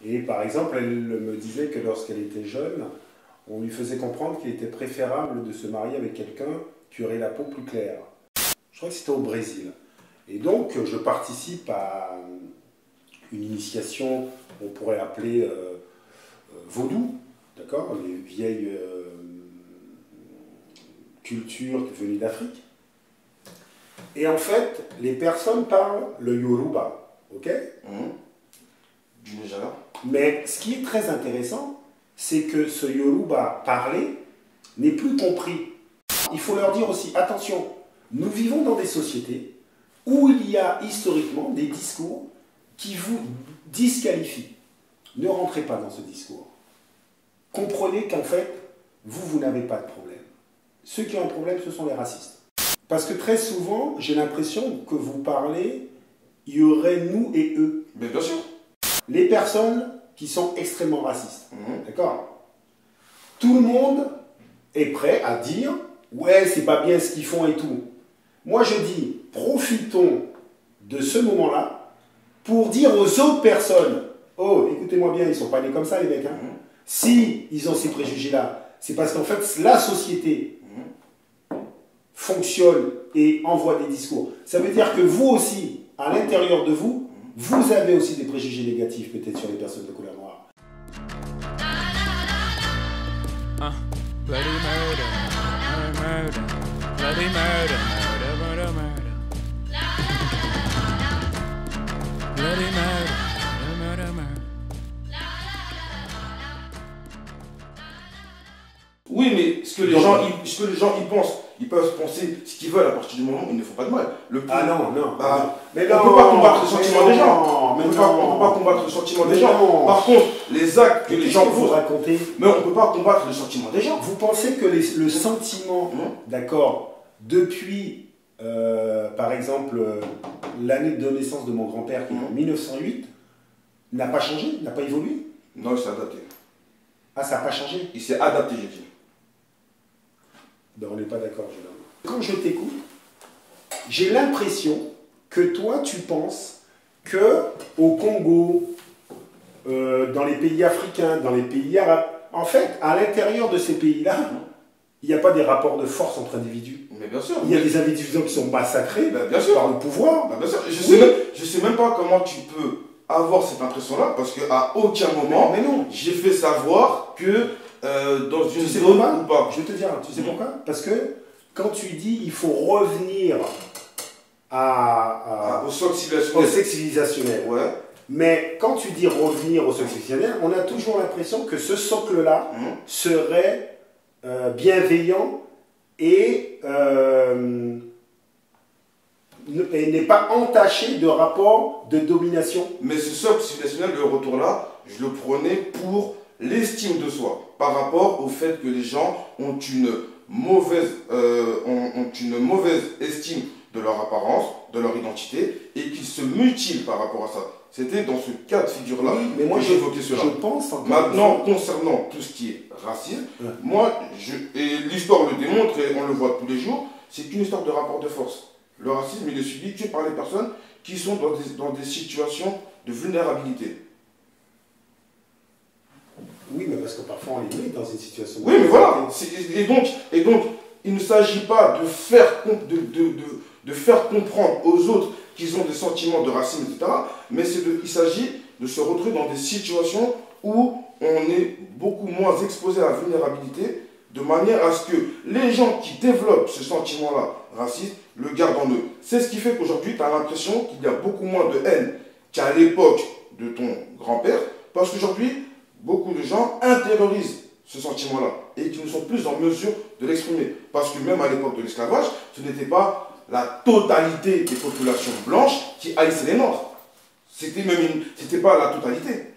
Et par exemple, elle me disait que lorsqu'elle était jeune, on lui faisait comprendre qu'il était préférable de se marier avec quelqu'un qui aurait la peau plus claire. Je crois que c'était au Brésil. Et donc, je participe à une initiation qu'on pourrait appeler vaudou, d'accord, les vieilles cultures venues d'Afrique. Et en fait, les personnes parlent le Yoruba, ok? Du Nigeria. Mais ce qui est très intéressant, c'est que ce Yoruba parlé n'est plus compris. Il faut leur dire aussi, attention, nous vivons dans des sociétés où il y a historiquement des discours qui vous disqualifient. Ne rentrez pas dans ce discours. Comprenez qu'en fait, vous n'avez pas de problème. Ceux qui ont un problème, ce sont les racistes. Parce que très souvent, j'ai l'impression que vous parlez, il y aurait nous et eux. Mais bien sûr. Les personnes qui sont extrêmement racistes. D'accord? Tout le monde est prêt à dire « Ouais, c'est pas bien ce qu'ils font et tout ». Moi, je dis, profitons de ce moment-là pour dire aux autres personnes « Oh, écoutez-moi bien, ils sont pas nés comme ça, les mecs. Hein. Si ils ont ces préjugés-là, c'est parce qu'en fait, la société fonctionne et envoie des discours. Ça veut dire que vous aussi, à l'intérieur de vous, vous avez aussi des préjugés négatifs peut-être sur les personnes de couleur noire. Bloody murder, murder, bloody murder, murder, murder, murder. Bloody murder, murder, murder. Oui, mais ce que les gens y pensent, ils peuvent penser ce qu'ils veulent à partir du moment où ils ne font pas de mal. Ah non, non. Bah, mais on ne peut pas combattre le sentiment des gens. On ne peut pas combattre le sentiment des gens. Par contre, les actes que les gens vous racontez. Mais on ne peut pas combattre le sentiment des gens. Vous pensez que le sentiment, d'accord, depuis, par exemple, l'année de naissance de mon grand-père, qui est en 1908, n'a pas changé, n'a pas évolué? Non, il s'est adapté. Ah, ça n'a pas changé? Il s'est adapté, j'ai dit. Ben, on n'est pas d'accord, jeune homme. Quand je t'écoute, j'ai l'impression que toi, tu penses que au Congo, dans les pays africains, dans les pays arabes, en fait, à l'intérieur de ces pays-là, il n'y a pas des rapports de force entre individus. Mais bien sûr. Il y a des individus qui sont massacrés bien sûr. par le pouvoir. Bien sûr. Je sais même pas comment tu peux avoir cette impression-là, parce qu'à aucun moment, mais non, j'ai fait savoir que dans une zone ou pas. Je vais te dire, tu sais pourquoi? Parce que quand tu dis il faut revenir au socle civilisationnel, ouais. Mais quand tu dis revenir au socle civilisationnel, on a toujours l'impression que ce socle-là serait bienveillant et n'est pas entaché de rapports de domination. Mais ce socle civilisationnel, le retour-là, je le prenais pour l'estime de soi, par rapport au fait que les gens ont une mauvaise estime de leur apparence, de leur identité, et qu'ils se mutilent par rapport à ça. C'était dans ce cas de figure-là mais moi j'évoquais cela. Je pense maintenant, concernant tout ce qui est racisme, et l'histoire le démontre, et on le voit tous les jours, c'est une histoire de rapport de force. Le racisme, il est subi que par les personnes qui sont dans des situations de vulnérabilité. Oui, mais parce que parfois on les met dans une situation de... Oui, mais voilà. Et donc, il ne s'agit pas de faire comprendre aux autres qu'ils ont des sentiments de racisme, etc. Mais il s'agit de se retrouver dans des situations où on est beaucoup moins exposé à la vulnérabilité, de manière à ce que les gens qui développent ce sentiment-là raciste le gardent en eux. C'est ce qui fait qu'aujourd'hui, tu as l'impression qu'il y a beaucoup moins de haine qu'à l'époque de ton grand-père, parce qu'aujourd'hui, beaucoup de gens intériorisent ce sentiment-là et qui ne sont plus en mesure de l'exprimer. Parce que même à l'époque de l'esclavage, ce n'était pas la totalité des populations blanches qui haïssaient les Noirs. C'était pas la totalité.